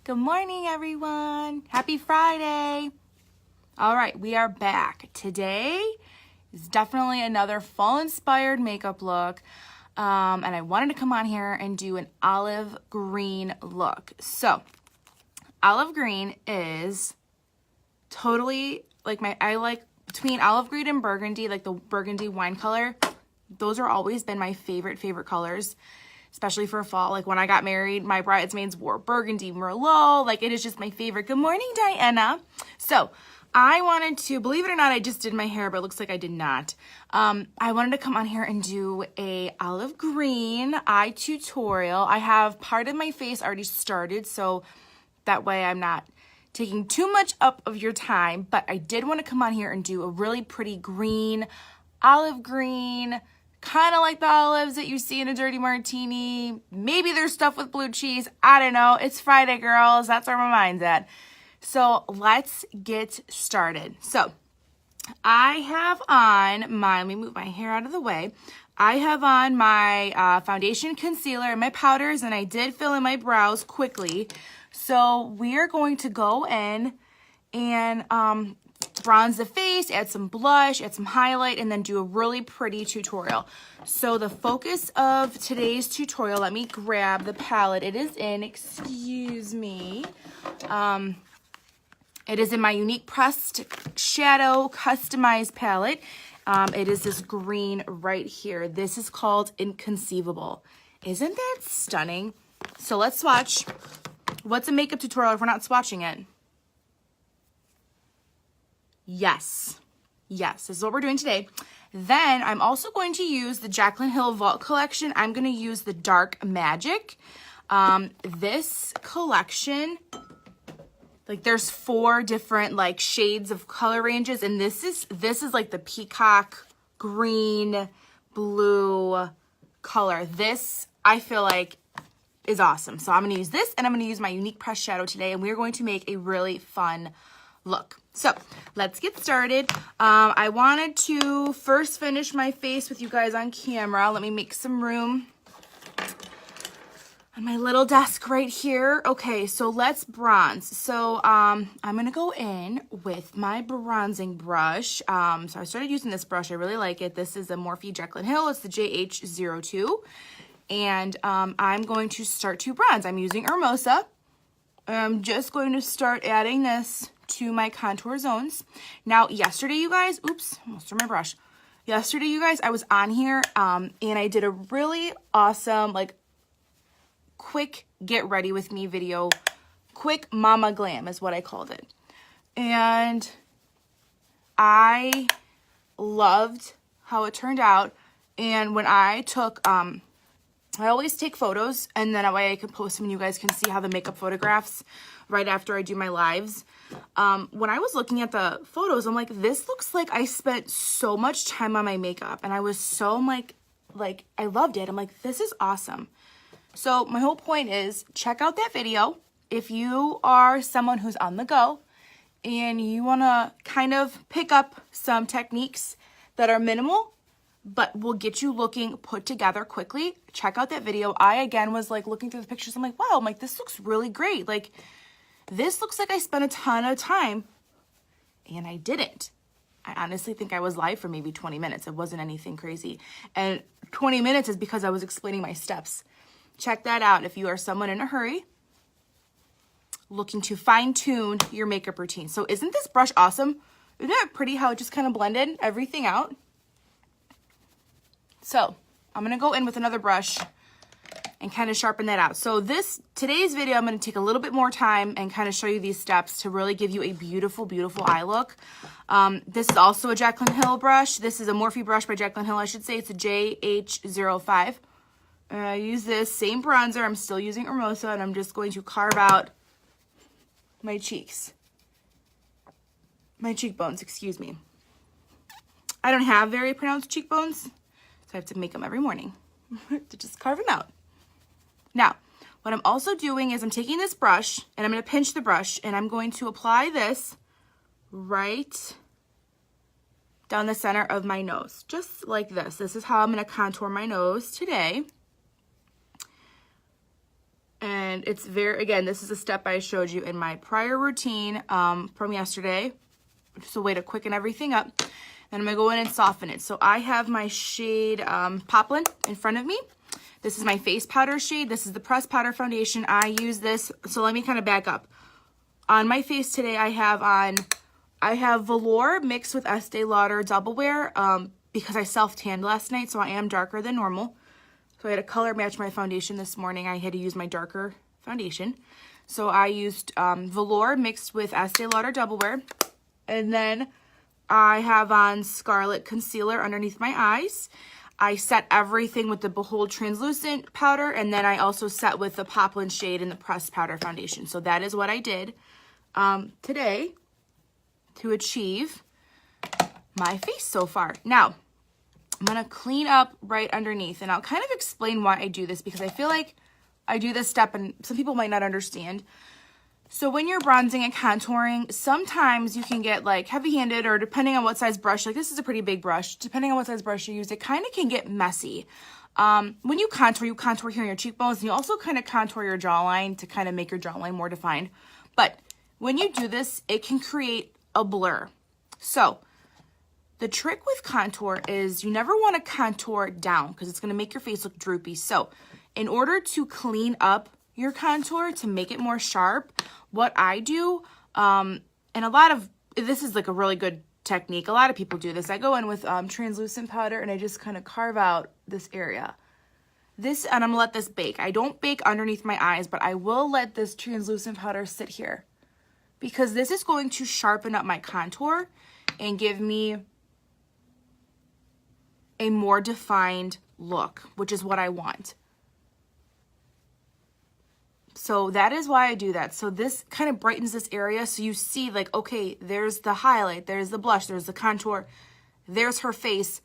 Good morning, everyone. Happy Friday. All right, we are back. Today is definitely another fall-inspired makeup look. And I wanted to come on here and do an olive green look. So, olive green is totally like I like between olive green and burgundy, like the burgundy wine color. Those are always been my favorite colors, especially for fall. Like when I got married, my bridesmaids wore burgundy Merlot. Like it is just my favorite. Good morning, Diana. So I wanted to, believe it or not, I just did my hair, but it looks like I did not. I wanted to come on here and do a olive green eye tutorial. I have part of my face already started, so that way I'm not taking too much up of your time, but I did want to come on here and do a really pretty green, olive green, kind of like the olives that you see in a dirty martini. Maybe there's stuff with blue cheese. I don't know. It's Friday, girls. That's where my mind's at. So let's get started. So I have on my, let me move my hair out of the way. I have on my foundation, concealer, and my powders, and I did fill in my brows quickly. So we are going to go in and bronze the face, add some blush, add some highlight, and then do a really pretty tutorial. So the focus of today's tutorial, let me grab the palette it is in, excuse me. It is in my Unique Pressed Shadow Customized palette. It is this green right here. This is called Inconceivable. Isn't that stunning? So let's swatch. What's a makeup tutorial if we're not swatching it? Yes, this is what we're doing today. Then I'm also going to use the Jaclyn Hill Vault Collection. I'm going to use the Dark Magic. This collection, like there's 4 different like shades of color ranges, and this is like the peacock green blue color. This I feel like is awesome. So I'm going to use this, and I'm going to use my Unique Pressed Shadow today, and we're going to make a really fun look. So let's get started. I wanted to first finish my face with you guys on camera. Let me make some room on my little desk right here. Okay, so let's bronze. So I'm gonna go in with my bronzing brush. So I started using this brush. I really like it. This is a Morphe Jaclyn Hill. It's the JH02. And I'm going to start to bronze. I'm using Hermosa. I'm just going to start adding this to my contour zones. Now, yesterday, you guys, oops, almost threw my brush. Yesterday, you guys, I was on here and I did a really awesome, like, quick get ready with me video. Quick mama glam is what I called it. And I loved how it turned out. And when I took, I always take photos, and then that way I can post them and you guys can see how the makeup photographs right after I do my lives. When I was looking at the photos, I'm like, this looks like I spent so much time on my makeup, and I was so like I loved it. I'm like, this is awesome. So my whole point is check out that video if you are someone who's on the go and you want to kind of pick up some techniques that are minimal but will get you looking put together quickly. Check out that video. I, again, was like looking through the pictures. I'm like, wow, I'm like, this looks really great. Like, this looks like I spent a ton of time, and I didn't. I honestly think I was live for maybe 20 minutes. It wasn't anything crazy. And 20 minutes is because I was explaining my steps. Check that out if you are someone in a hurry looking to fine-tune your makeup routine. So isn't this brush awesome? Isn't it pretty how it just kind of blended everything out? So I'm going to go in with another brush and kind of sharpen that out. So today's video, I'm going to take a little bit more time and kind of show you these steps to really give you a beautiful, beautiful eye look. This is also a Jaclyn Hill brush. This is a Morphe brush by Jaclyn Hill, I should say. It's a JH05. I use this same bronzer. I'm still using Hermosa, and I'm just going to carve out my cheeks. My cheekbones, excuse me. I don't have very pronounced cheekbones, so I have to make them every morning to just carve them out. Now, what I'm also doing is I'm taking this brush, and I'm going to pinch the brush, and I'm going to apply this right down the center of my nose, just like this. This is how I'm going to contour my nose today. And it's again, this is a step I showed you in my prior routine from yesterday. Just a way to quicken everything up. Then I'm going to go in and soften it. So I have my shade Poplin in front of me. This is my face powder shade. This is the pressed powder foundation. I use this. So let me kind of back up. On my face today, I have Velour mixed with Estee Lauder Double Wear because I self-tanned last night, so I am darker than normal. So I had to color match my foundation this morning. I had to use my darker foundation. So I used Velour mixed with Estee Lauder Double Wear. And then I have on Scarlet Concealer underneath my eyes. I set everything with the Behold Translucent powder, and then I also set with the Poplin shade in the pressed powder foundation. So that is what I did today to achieve my face so far. Now, I'm going to clean up right underneath, and I'll kind of explain why I do this because I feel like I do this step and some people might not understand. So when you're bronzing and contouring, sometimes you can get like heavy-handed, or depending on what size brush, like this is a pretty big brush, depending on what size brush you use, it kind of can get messy. When you contour here in your cheekbones, and you also kind of contour your jawline to kind of make your jawline more defined. But when you do this, it can create a blur. So the trick with contour is you never want to contour down because it's going to make your face look droopy. So in order to clean up your contour, to make it more sharp, what I do, and this is like a really good technique. A lot of people do this. I go in with translucent powder and I just kind of carve out this area. And I'm gonna let this bake. I don't bake underneath my eyes, but I will let this translucent powder sit here because this is going to sharpen up my contour and give me a more defined look, which is what I want. So that is why I do that. So this kind of brightens this area. So you see like, okay, there's the highlight, there's the blush, there's the contour, there's her face.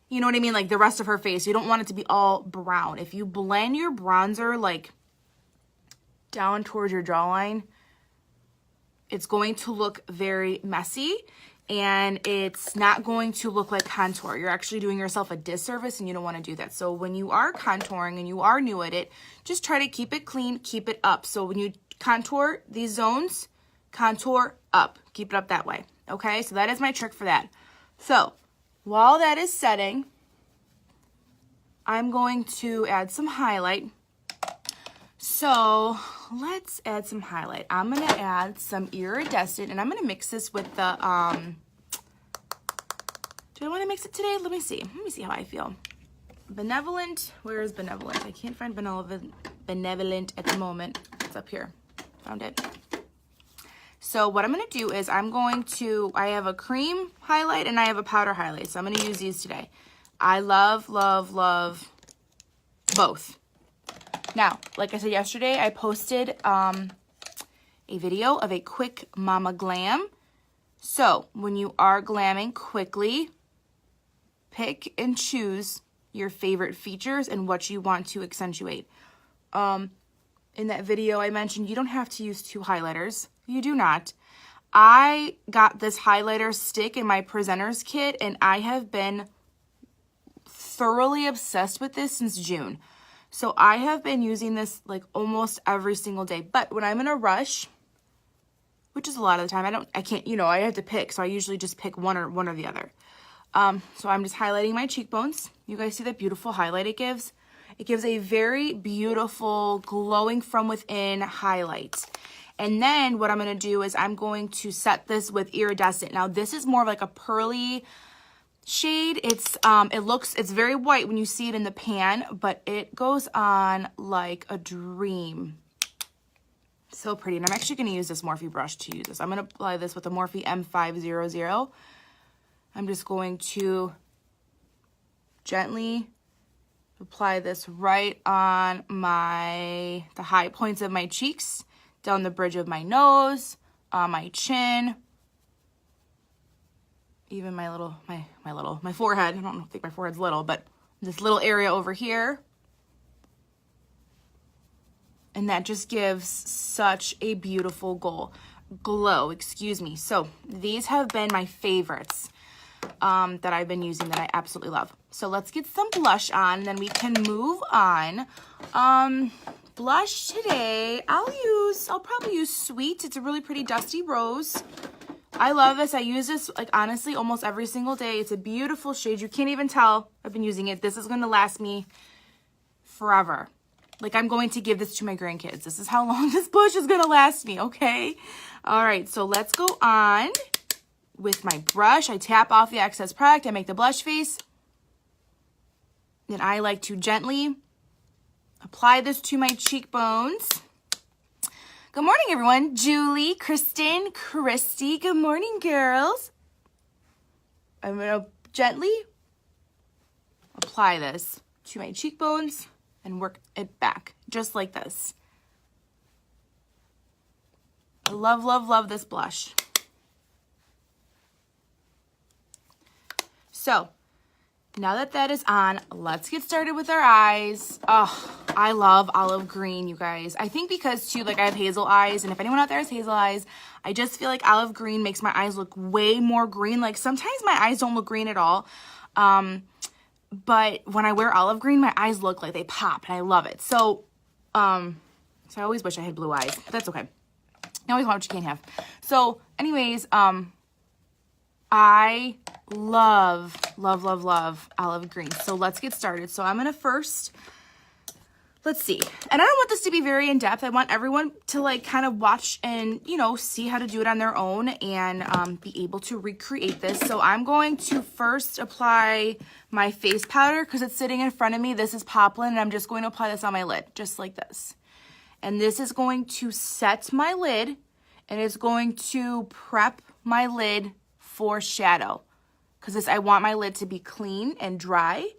You know what I mean? Like the rest of her face. You don't want it to be all brown. If you blend your bronzer like down towards your jawline, it's going to look very messy and it's not going to look like contour. You're actually doing yourself a disservice and you don't want to do that. So when you are contouring and you are new at it, just try to keep it clean, keep it up. So when you contour these zones, contour up, keep it up that way. Okay, so that is my trick for that. So while that is setting, I'm going to add some highlight. So let's add some highlight. I'm going to add some iridescent, and I'm going to mix this with the, do I want to mix it today? Let me see how I feel. Benevolent, where is Benevolent? I can't find Benevolent at the moment. It's up here, found it. So what I'm going to do is I have a cream highlight and I have a powder highlight. So I'm going to use these today. I love, love, love both. Now, like I said yesterday, I posted a video of a quick mama glam. So when you are glamming quickly, pick and choose your favorite features and what you want to accentuate. In that video I mentioned you don't have to use 2 highlighters. You do not. I got this highlighter stick in my presenter's kit and I have been thoroughly obsessed with this since June. So I have been using this like almost every single day. But when I'm in a rush, which is a lot of the time, I can't, I have to pick. So I usually just pick one or the other. So I'm just highlighting my cheekbones. You guys see that beautiful highlight it gives? It gives a very beautiful glowing from within highlight. And then what I'm going to do is I'm going to set this with iridescent. Now this is more of like a pearly shade. It's very white when you see it in the pan, but it goes on like a dream. So pretty. And I'm actually going to use this Morphe brush to use this. I'm going to apply this with the Morphe M500. I'm just going to gently apply this right on the high points of my cheeks, down the bridge of my nose, on my chin, even my forehead. I don't think my forehead's little, but this little area over here. And that just gives such a beautiful glow, excuse me. So these have been my favorites that I've been using that I absolutely love. So let's get some blush on, then we can move on. blush today, I'll probably use Sweet. It's a really pretty dusty rose. I love this. I use this, like, honestly, almost every single day. It's a beautiful shade. You can't even tell I've been using it. This is going to last me forever. Like, I'm going to give this to my grandkids. This is how long this blush is going to last me, okay? All right, so let's go on with my brush. I tap off the excess product. I make the blush face. Then I like to gently apply this to my cheekbones. Good morning, everyone. Julie, Kristen, Christy. Good morning, girls. I'm going to gently apply this to my cheekbones and work it back, just like this. I love, love, love this blush. So, now that that is on, let's get started with our eyes. Oh, I love olive green, you guys. I think because, too, like, I have hazel eyes, and if anyone out there has hazel eyes, I just feel like olive green makes my eyes look way more green. Like, sometimes my eyes don't look green at all, but when I wear olive green, my eyes look like they pop, and I love it. So I always wish I had blue eyes, but that's okay. You always want what you can't have. So, anyways, I love, love, love, love olive green. So let's get started. So I'm going to first, let's see. And I don't want this to be very in-depth. I want everyone to, like, kind of watch and, you know, see how to do it on their own and be able to recreate this. So I'm going to first apply my face powder because it's sitting in front of me. This is Poplin, and I'm just going to apply this on my lid, just like this. And this is going to set my lid, and it's going to prep my lid for shadow, because I want my lid to be clean and dry.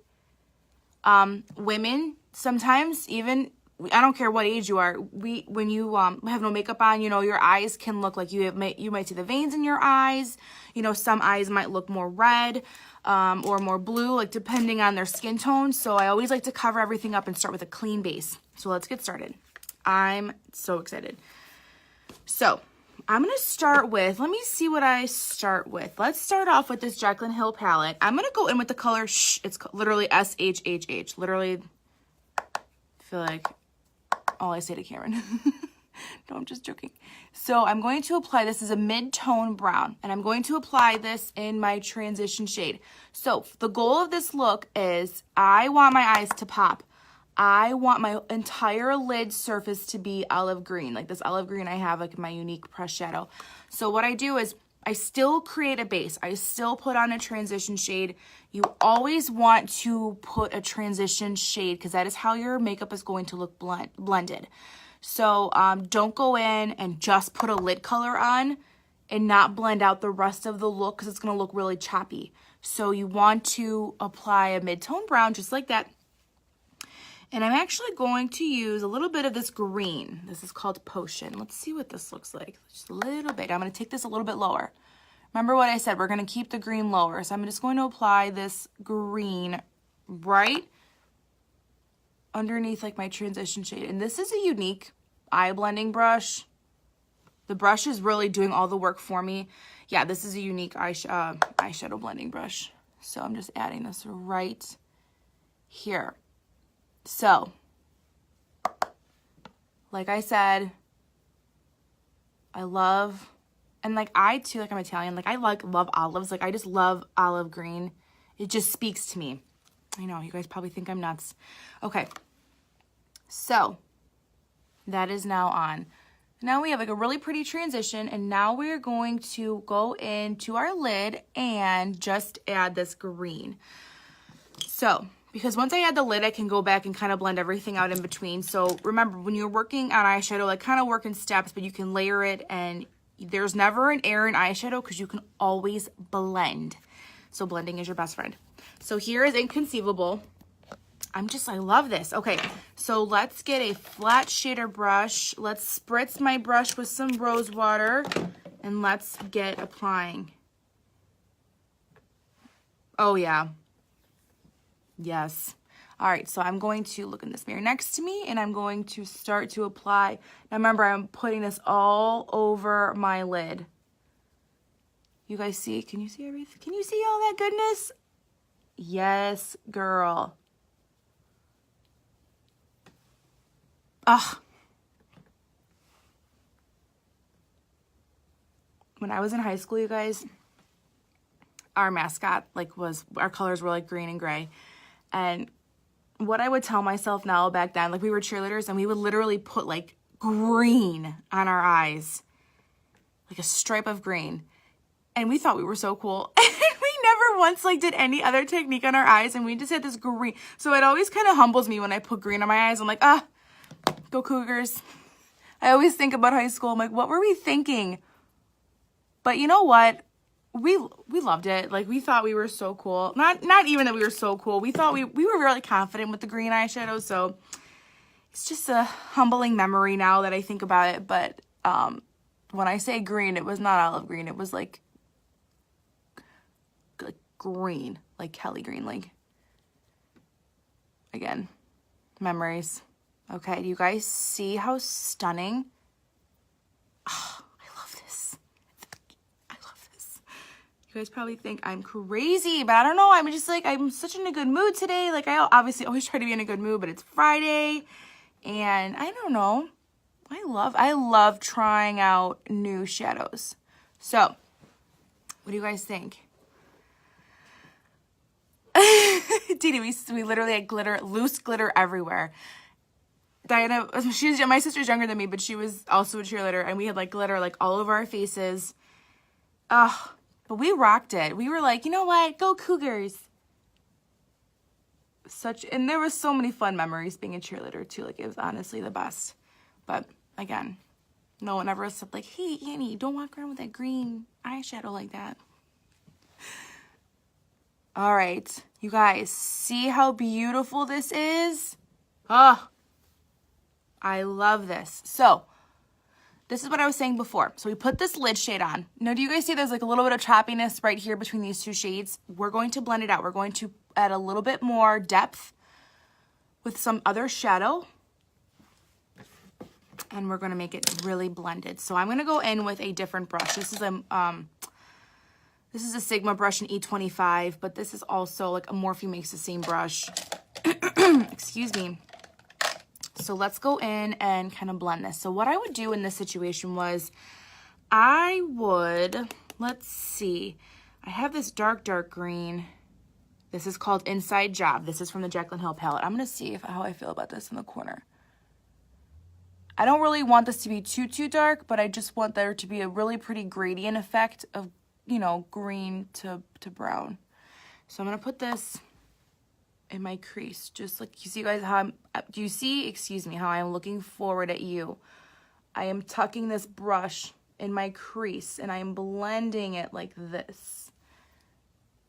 Women, sometimes even, I don't care what age you are, when you have no makeup on, you know, your eyes can look like you might see the veins in your eyes. You know, some eyes might look more red or more blue, like depending on their skin tone. So I always like to cover everything up and start with a clean base. So let's get started. I'm so excited. So I'm going to start with, let me see what I start with. Let's start off with this Jaclyn Hill palette. I'm going to go in with the color, it's literally SHHH. Literally, I feel like all I say to Cameron. No, I'm just joking. So I'm going to apply, this is a mid-tone brown, and I'm going to apply this in my transition shade. So the goal of this look is I want my eyes to pop. I want my entire lid surface to be olive green, like this olive green I have, like my unique pressed shadow. So what I do is I still create a base. I still put on a transition shade. You always want to put a transition shade because that is how your makeup is going to look blended. So don't go in and just put a lid color on and not blend out the rest of the look because it's going to look really choppy. So you want to apply a mid-tone brown just like that. And I'm actually going to use a little bit of this green. This is called Potion. Let's see what this looks like. Just a little bit. I'm going to take this a little bit lower. Remember what I said, we're going to keep the green lower. So I'm just going to apply this green right underneath like my transition shade. And this is a unique eye blending brush. The brush is really doing all the work for me. Yeah, this is a unique eyeshadow blending brush. So I'm just adding this right here. So, like I said, I love, and like I too, like I'm Italian, like I love olives. Like I just love olive green. It just speaks to me. I know, you guys probably think I'm nuts. Okay, so that is now on. Now we have like a really pretty transition, and now we're going to go into our lid and just add this green. So, because once I add the lid, I can go back and kind of blend everything out in between. So remember, when you're working on eyeshadow, like kind of work in steps, but you can layer it, and there's never an error in eyeshadow because you can always blend. So blending is your best friend. So here is Inconceivable. I love this. Okay, so let's get a flat shader brush. Let's spritz my brush with some rose water, and let's get applying. Oh yeah. Yes. All right, so I'm going to look in this mirror next to me, and I'm going to start to apply. Now remember, I'm putting this all over my lid. You guys see? Can you see everything? Can you see all that goodness? Yes, girl. Ugh. When I was in high school, you guys, our mascot, like, our colors were, like, green and gray. And what I would tell myself now back then, like, we were cheerleaders, and we would literally put, like, green on our eyes. Like a stripe of green. And we thought we were so cool. And we never once, like, did any other technique on our eyes, and we just had this green. So it always kind of humbles me when I put green on my eyes. I'm like, go Cougars. I always think about high school. I'm like, what were we thinking? But you know what? We loved it. Like, we thought we were so cool. Not even that we were so cool. We thought we were really confident with the green eyeshadow. So it's just a humbling memory now that I think about it. But when I say green, it was not olive green. It was like green, like Kelly green. Like, again, memories. Okay, do you guys see how stunning? Oh, I love this. I love this. You guys probably think I'm crazy, but I don't know. I'm just like, I'm such in a good mood today. Like, I obviously always try to be in a good mood, but it's Friday, and I don't know. I love trying out new shadows. So, what do you guys think? Dee Dee, we literally had glitter, loose glitter everywhere. Diana, my sister's younger than me, but she was also a cheerleader, and we had, like, glitter, like, all over our faces. But we rocked it. We were like, you know what? Go Cougars. And there was so many fun memories being a cheerleader, too. Like, it was honestly the best. But, again, no one ever said, like, hey, Annie, don't walk around with that green eyeshadow like that. All right, you guys, see how beautiful this is? Oh, I love this. So, this is what I was saying before. So we put this lid shade on. Now, do you guys see there's like a little bit of choppiness right here between these two shades? We're going to blend it out. We're going to add a little bit more depth with some other shadow. And we're going to make it really blended. So I'm going to go in with a different brush. This is a Sigma brush in E25, but this is also like a Morphe makes the same brush. Excuse me. So let's go in and kind of blend this. So what I would do in this situation was let's see. I have this dark green. This is called Inside Job. This is from the Jaclyn Hill palette. I'm going to see how I feel about this in the corner. I don't really want this to be too dark, but I just want there to be a really pretty gradient effect of, you know, green to brown. So I'm going to put this in my crease, just like, you see guys how how I'm looking forward at you. I am tucking this brush in my crease and I am blending it like this,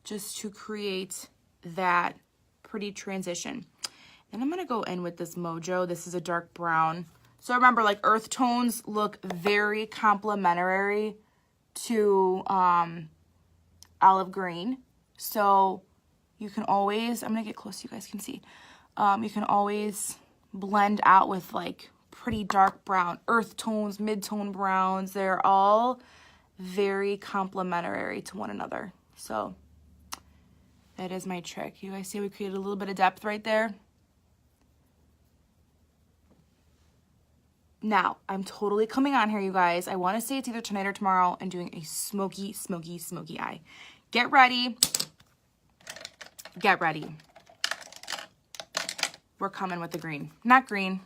just to create that pretty transition. And I'm going to go in with this Mojo. This is a dark brown. So remember, like, earth tones look very complementary to olive green. So you can always, I'm going to get close so you guys can see. You can always blend out with, like, pretty dark brown, earth tones, mid-tone browns. They're all very complementary to one another. So that is my trick. You guys see we created a little bit of depth right there? Now, I'm totally coming on here, you guys. I want to say it's either tonight or tomorrow and doing a smoky eye. Get ready. Get ready. We're coming with the green. Not green.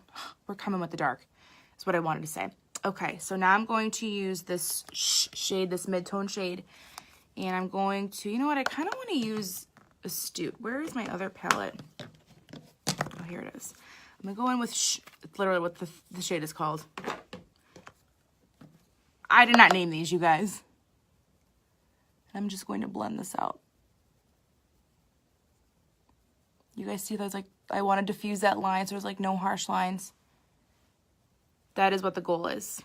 We're coming with the dark. That's what I wanted to say. Okay, so now I'm going to use this shade, this mid-tone shade. And I'm going to, you know what? I kind of want to use Astute. Where is my other palette? Oh, here it is. I'm going to go in with, literally what the shade is called. I did not name these, you guys. I'm just going to blend this out. You guys see those, like, I want to diffuse that line so there's, like, no harsh lines. That is what the goal is.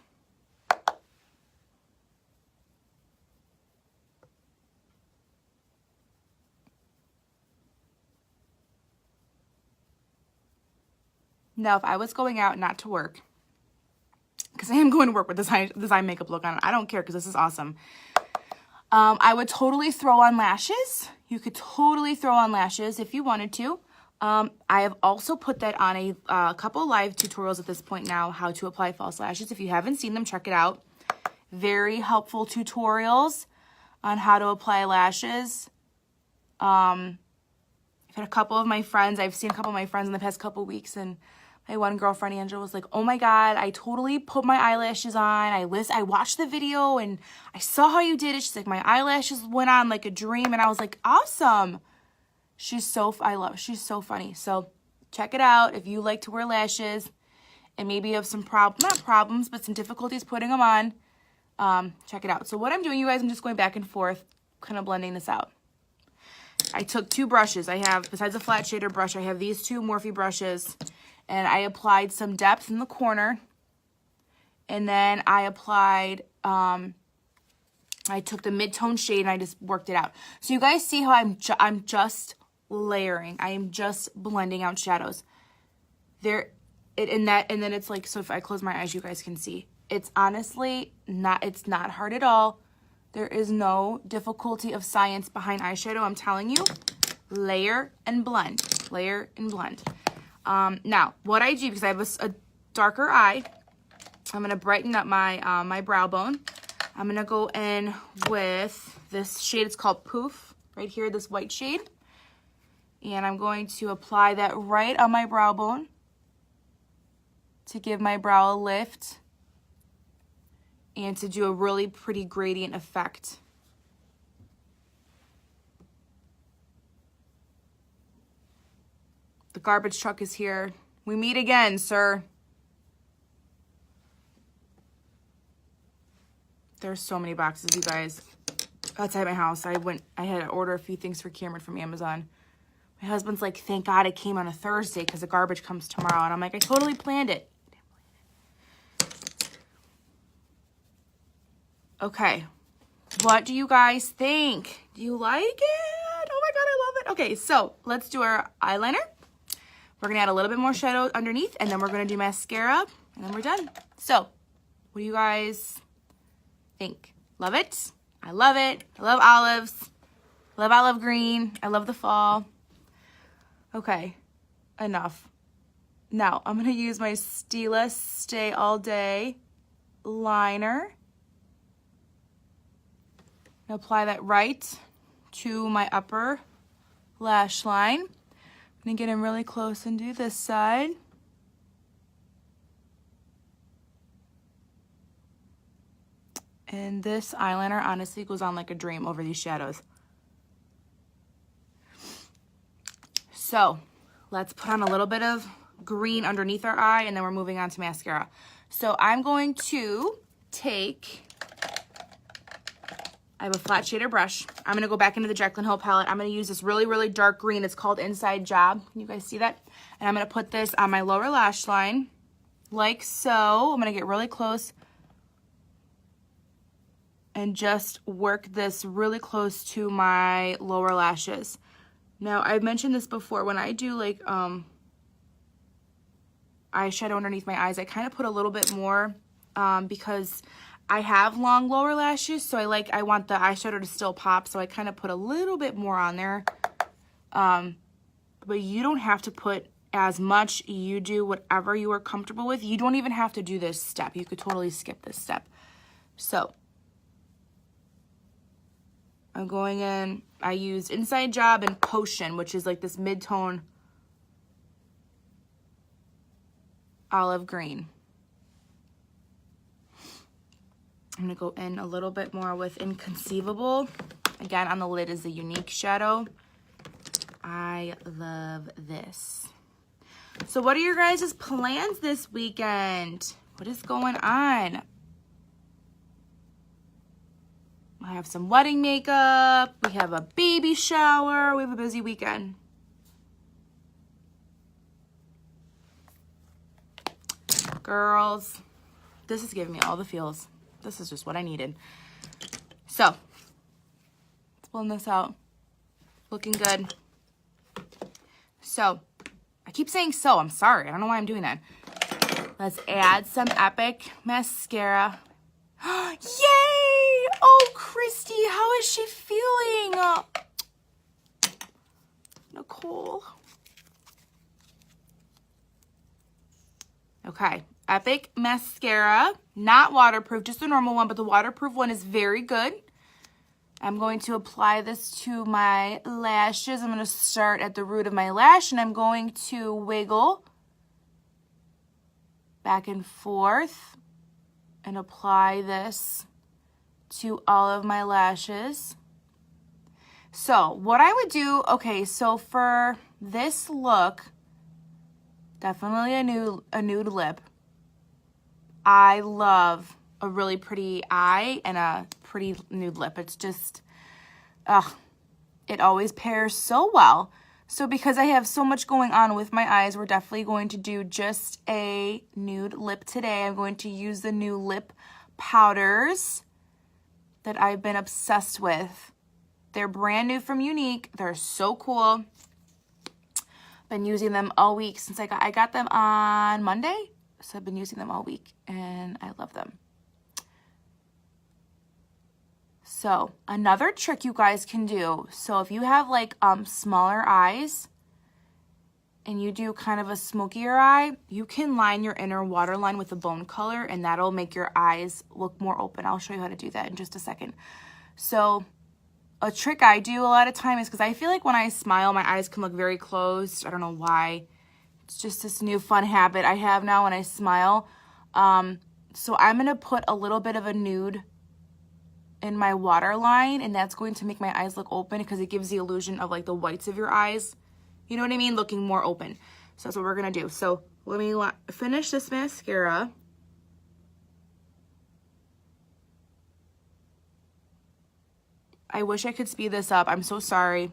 Now, if I was going out not to work, because I am going to work with this eye makeup look on, I don't care because this is awesome. I would totally throw on lashes. You could totally throw on lashes if you wanted to. I have also put that on a couple live tutorials at this point now, how to apply false lashes. If you haven't seen them, check it out. Very helpful tutorials on how to apply lashes. I've had a couple of my friends, I've seen a couple of my friends in the past couple of weeks, and my one girlfriend, Angela, was like, oh my God, I totally put my eyelashes on. I watched the video and I saw how you did it. She's like, my eyelashes went on like a dream. And I was like, awesome. She's so funny. So check it out. If you like to wear lashes and maybe you have some not problems, but some difficulties putting them on, check it out. So what I'm doing, you guys, I'm just going back and forth, kind of blending this out. I took 2 brushes. I have, besides a flat shader brush, I have these 2 Morphe brushes. And I applied some depth in the corner. And then I applied, I took the mid-tone shade and I just worked it out. So you guys see how I'm just layering. I am just blending out shadows. And then it's like, so if I close my eyes, you guys can see. It's honestly it's not hard at all. There is no difficulty of science behind eyeshadow. I'm telling you, layer and blend, layer and blend. Now, what I do, because I have a darker eye, I'm going to brighten up my my brow bone. I'm going to go in with this shade. It's called Poof, right here, this white shade. And I'm going to apply that right on my brow bone to give my brow a lift and to do a really pretty gradient effect. The garbage truck is here. We meet again, sir. There's so many boxes, you guys. Outside my house, I had to order a few things for Cameron from Amazon. My husband's like, thank God it came on a Thursday because the garbage comes tomorrow. And I'm like, I totally planned it. Okay. What do you guys think? Do you like it? Oh my God, I love it. Okay, so let's do our eyeliner. We're going to add a little bit more shadow underneath, and then we're going to do mascara, and then we're done. So, what do you guys think? Love it? I love it. I love olives. I love olive green. I love the fall. Okay, enough. Now, I'm going to use my Stila Stay All Day liner. And apply that right to my upper lash line. I'm going to get in really close and do this side. And this eyeliner honestly goes on like a dream over these shadows. So let's put on a little bit of green underneath our eye, and then we're moving on to mascara. So I'm going to take, I have a flat shader brush. I'm going to go back into the Jaclyn Hill palette. I'm going to use this really, really dark green. It's called Inside Job. Can you guys see that? And I'm going to put this on my lower lash line like so. I'm going to get really close and just work this really close to my lower lashes. Now, I've mentioned this before. When I do like eyeshadow underneath my eyes, I kind of put a little bit more because I have long lower lashes, so I want the eyeshadow to still pop, so I kind of put a little bit more on there. But you don't have to put as much. You do whatever you are comfortable with. You don't even have to do this step. You could totally skip this step. So I'm going in, I used Inside Job and Potion, which is like this mid-tone olive green. I'm going to go in a little bit more with Inconceivable. Again, on the lid is the Unique shadow. I love this. So what are your guys' plans this weekend? What is going on? I have some wedding makeup. We have a baby shower. We have a busy weekend. Girls, this is giving me all the feels. This is just what I needed. So, let's blend this out. Looking good. So, I keep saying so. I'm sorry. I don't know why I'm doing that. Let's add some Epic mascara. Yay! Oh, Christy, how is she feeling? Nicole. Okay, Epic Mascara, not waterproof, just a normal one, but the waterproof one is very good. I'm going to apply this to my lashes. I'm going to start at the root of my lash, and I'm going to wiggle back and forth and apply this to all of my lashes. So what I would do, okay, so for this look, definitely a nude lip. I love a really pretty eye and a pretty nude lip. It's just, it always pairs so well. So because I have so much going on with my eyes, we're definitely going to do just a nude lip today. I'm going to use the new lip powders that I've been obsessed with. They're brand new from Younique. They're so cool. Been using them all week since I got them on Monday. So I've been using them all week and I love them. So another trick you guys can do. So if you have like smaller eyes and you do kind of a smokier eye, you can line your inner waterline with a bone color and that'll make your eyes look more open. I'll show you how to do that in just a second. So a trick I do a lot of time is because I feel like when I smile, my eyes can look very closed. I don't know why. It's just this new fun habit I have now when I smile. So I'm going to put a little bit of a nude in my waterline, and that's going to make my eyes look open because it gives the illusion of like the whites of your eyes. You know what I mean? Looking more open. So that's what we're going to do. So let me finish this mascara. I wish I could speed this up. I'm so sorry.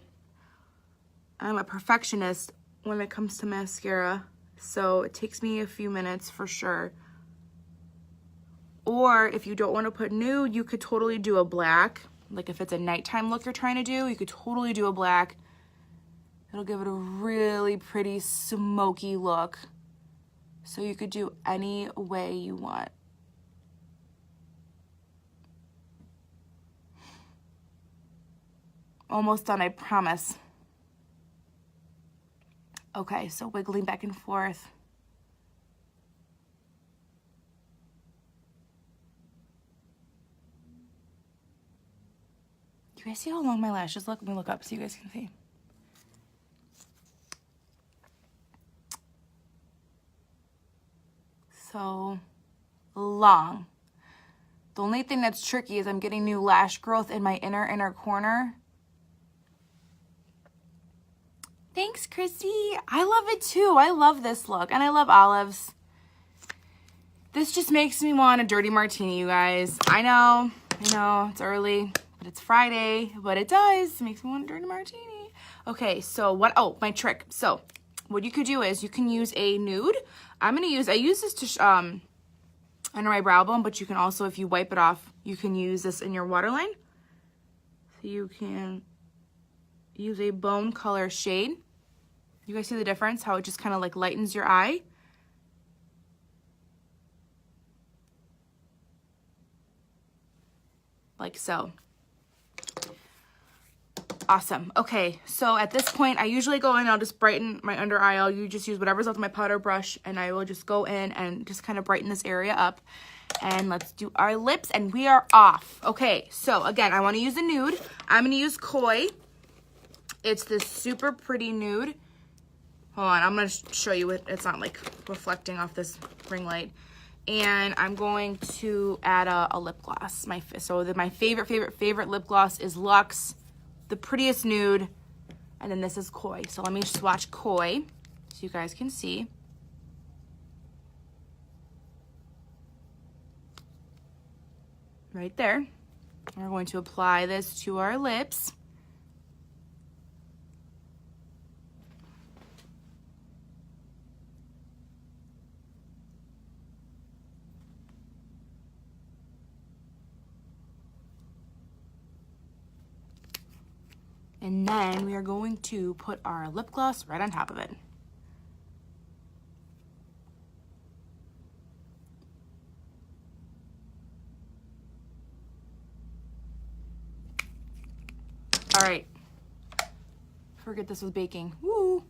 I'm a perfectionist when it comes to mascara, so it takes me a few minutes for sure. Or if you don't want to put nude, you could totally do a black. Like if it's a nighttime look you're trying to do, you could totally do a black. It'll give it a really pretty smoky look. So you could do any way you want. Almost done, I promise. Okay, so wiggling back and forth. You guys see how long my lashes look? Let me look up so you guys can see. So long. The only thing that's tricky is I'm getting new lash growth in my inner corner. Thanks, Christy. I love it too. I love this look, and I love olives. This just makes me want a dirty martini, you guys. I know, it's early, but it's Friday, but it does. It makes me want a dirty martini. Okay, so my trick. So what you could do is you can use a nude. I use this to under my brow bone, but you can also, if you wipe it off, you can use this in your waterline. So you can use a bone color shade. You guys see the difference? How it just kind of like lightens your eye. Like so. Awesome. Okay, so at this point, I usually go in, I'll just brighten my under eye. I'll just use whatever's left of my powder brush, and I will just go in and just kind of brighten this area up. And let's do our lips, and we are off. Okay, so again, I want to use a nude. I'm going to use Koi. It's this super pretty nude. Hold on, I'm going to show you it. It's not like reflecting off this ring light. And I'm going to add a lip gloss. My favorite lip gloss is Luxe, the prettiest nude. And then this is Koi. So let me swatch Koi so you guys can see. Right there. We're going to apply this to our lips. And then we are going to put our lip gloss right on top of it. All right. Forget this was baking. Woo!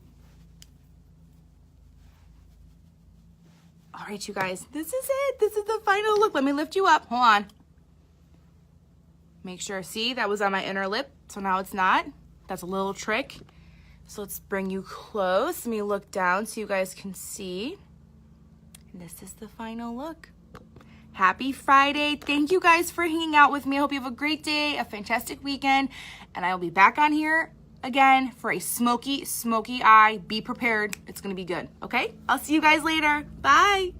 All right, you guys, this is it. This is the final look. Let me lift you up. Hold on. Make sure, see, that was on my inner lip, so now it's not. That's a little trick. So let's bring you close. Let me look down so you guys can see. And this is the final look. Happy Friday. Thank you guys for hanging out with me. I hope you have a great day, a fantastic weekend, and I will be back on here again for a smoky eye. Be prepared. It's going to be good, okay? I'll see you guys later. Bye.